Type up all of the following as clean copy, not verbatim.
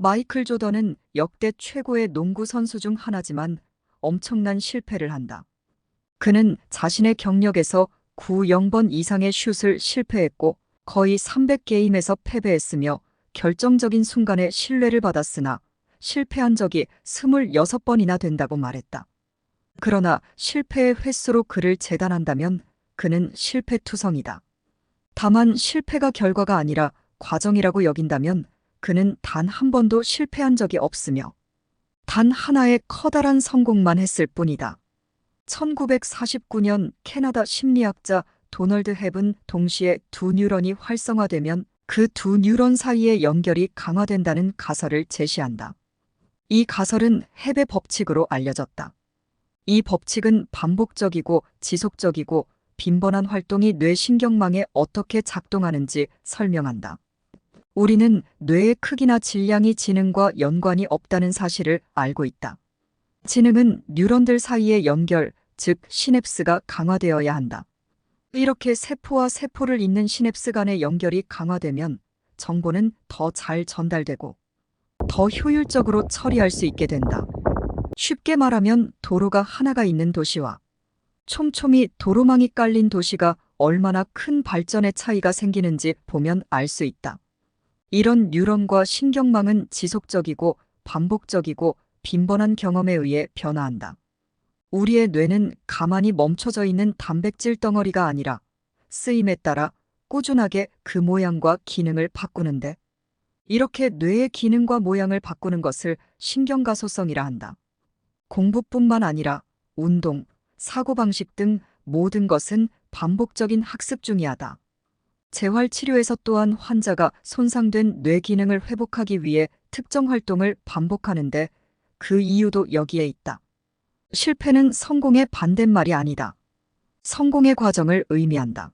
마이클 조던은 역대 최고의 농구 선수 중 하나지만 엄청난 실패를 한다. 그는 자신의 경력에서 9-0번 이상의 슛을 실패했고 거의 300게임에서 패배했으며 결정적인 순간에 신뢰를 받았으나 실패한 적이 26번이나 된다고 말했다. 그러나 실패의 횟수로 그를 재단한다면 그는 실패투성이다. 다만 실패가 결과가 아니라 과정이라고 여긴다면 그는 단 한 번도 실패한 적이 없으며 단 하나의 커다란 성공만 했을 뿐이다. 1949년 캐나다 심리학자 도널드 헵은 동시에 두 뉴런이 활성화되면 그 두 뉴런 사이의 연결이 강화된다는 가설을 제시한다. 이 가설은 헵의 법칙으로 알려졌다. 이 법칙은 반복적이고 지속적이고 빈번한 활동이 뇌 신경망에 어떻게 작동하는지 설명한다. 우리는 뇌의 크기나 질량이 지능과 연관이 없다는 사실을 알고 있다. 지능은 뉴런들 사이의 연결, 즉 시냅스가 강화되어야 한다. 이렇게 세포와 세포를 잇는 시냅스 간의 연결이 강화되면 정보는 더 잘 전달되고 더 효율적으로 처리할 수 있게 된다. 쉽게 말하면 도로가 하나가 있는 도시와 촘촘히 도로망이 깔린 도시가 얼마나 큰 발전의 차이가 생기는지 보면 알 수 있다. 이런 뉴런과 신경망은 지속적이고 반복적이고 빈번한 경험에 의해 변화한다. 우리의 뇌는 가만히 멈춰져 있는 단백질 덩어리가 아니라 쓰임에 따라 꾸준하게 그 모양과 기능을 바꾸는데 이렇게 뇌의 기능과 모양을 바꾸는 것을 신경가소성이라 한다. 공부뿐만 아니라 운동, 사고방식 등 모든 것은 반복적인 학습 중이하다. 재활치료에서 또한 환자가 손상된 뇌 기능을 회복하기 위해 특정 활동을 반복하는데 그 이유도 여기에 있다. 실패는 성공의 반대말이 아니다. 성공의 과정을 의미한다.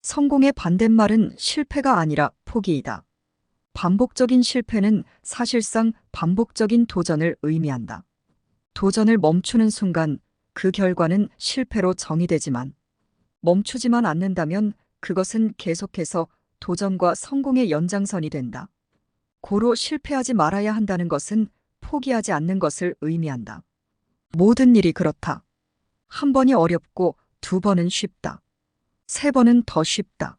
성공의 반대말은 실패가 아니라 포기이다. 반복적인 실패는 사실상 반복적인 도전을 의미한다. 도전을 멈추는 순간 그 결과는 실패로 정의되지만 멈추지만 않는다면 그것은 계속해서 도전과 성공의 연장선이 된다. 고로 실패하지 말아야 한다는 것은 포기하지 않는 것을 의미한다. 모든 일이 그렇다. 한 번이 어렵고 두 번은 쉽다. 세 번은 더 쉽다.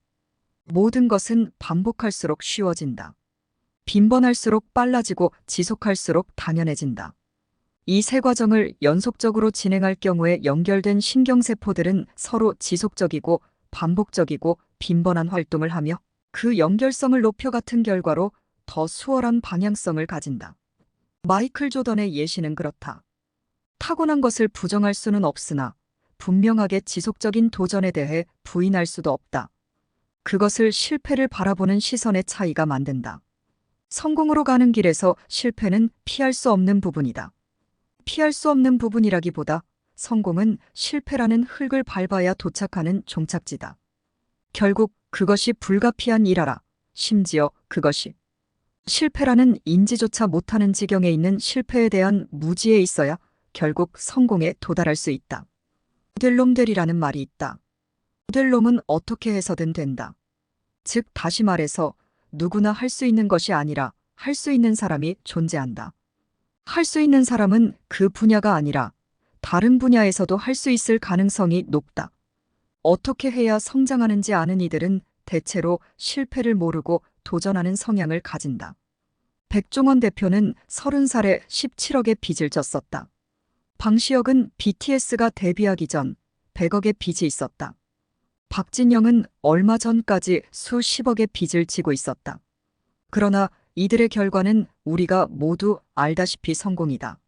모든 것은 반복할수록 쉬워진다. 빈번할수록 빨라지고 지속할수록 당연해진다. 이 세 과정을 연속적으로 진행할 경우에 연결된 신경세포들은 서로 지속적이고 반복적이고 빈번한 활동을 하며 그 연결성을 높여 같은 결과로 더 수월한 방향성을 가진다. 마이클 조던의 예시는 그렇다. 타고난 것을 부정할 수는 없으나 분명하게 지속적인 도전에 대해 부인할 수도 없다. 그것을 실패를 바라보는 시선의 차이가 만든다. 성공으로 가는 길에서 실패는 피할 수 없는 부분이다. 피할 수 없는 부분이라기보다 성공은 실패라는 흙을 밟아야 도착하는 종착지다. 결국 그것이 불가피한 일하라. 심지어 그것이 실패라는 인지조차 못하는 지경에 있는 실패에 대한 무지에 있어야 결국 성공에 도달할 수 있다. 모델놈들이라는 말이 있다. 모델놈은 어떻게 해서든 된다. 즉 다시 말해서 누구나 할 수 있는 것이 아니라 할 수 있는 사람이 존재한다. 할 수 있는 사람은 그 분야가 아니라 다른 분야에서도 할 수 있을 가능성이 높다. 어떻게 해야 성장하는지 아는 이들은 대체로 실패를 모르고 도전하는 성향을 가진다. 백종원 대표는 30살에 17억의 빚을 졌었다. 방시혁은 BTS가 데뷔하기 전 100억의 빚이 있었다. 박진영은 얼마 전까지 수십억의 빚을 지고 있었다. 그러나 이들의 결과는 우리가 모두 알다시피 성공이다.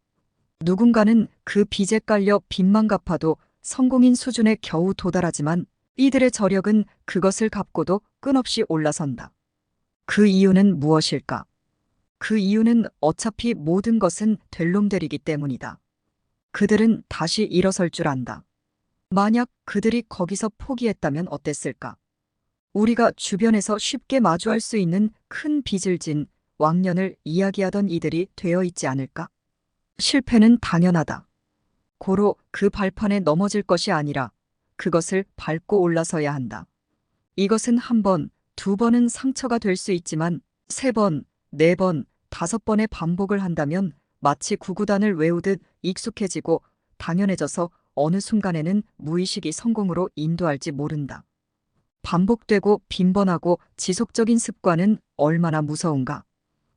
누군가는 그 빚에 깔려 빚만 갚아도 성공인 수준에 겨우 도달하지만 이들의 저력은 그것을 갚고도 끊없이 올라선다. 그 이유는 무엇일까? 그 이유는 어차피 모든 것은 될 놈들이기 때문이다. 그들은 다시 일어설 줄 안다. 만약 그들이 거기서 포기했다면 어땠을까? 우리가 주변에서 쉽게 마주할 수 있는 큰 빚을 진 왕년을 이야기하던 이들이 되어 있지 않을까? 실패는 당연하다. 고로 그 발판에 넘어질 것이 아니라 그것을 밟고 올라서야 한다. 이것은 한 번, 두 번은 상처가 될 수 있지만 세 번, 네 번, 5번의 반복을 한다면 마치 구구단을 외우듯 익숙해지고 당연해져서 어느 순간에는 무의식이 성공으로 인도할지 모른다. 반복되고 빈번하고 지속적인 습관은 얼마나 무서운가.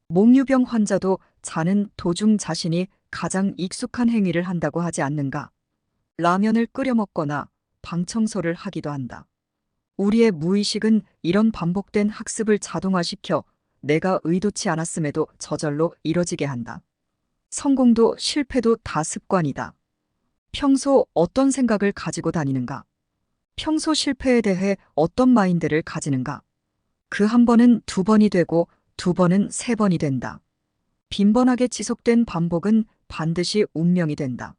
몽유병 환자도 자는 도중 자신이 가장 익숙한 행위를 한다고 하지 않는가. 라면을 끓여 먹거나 방 청소를 하기도 한다. 우리의 무의식은 이런 반복된 학습을 자동화시켜 내가 의도치 않았음에도 저절로 이뤄지게 한다. 성공도 실패도 다 습관이다. 평소 어떤 생각을 가지고 다니는가? 평소 실패에 대해 어떤 마인드를 가지는가? 그 한 번은 2번이 되고 2번은 3번이 된다. 빈번하게 지속된 반복은 반드시 운명이 된다.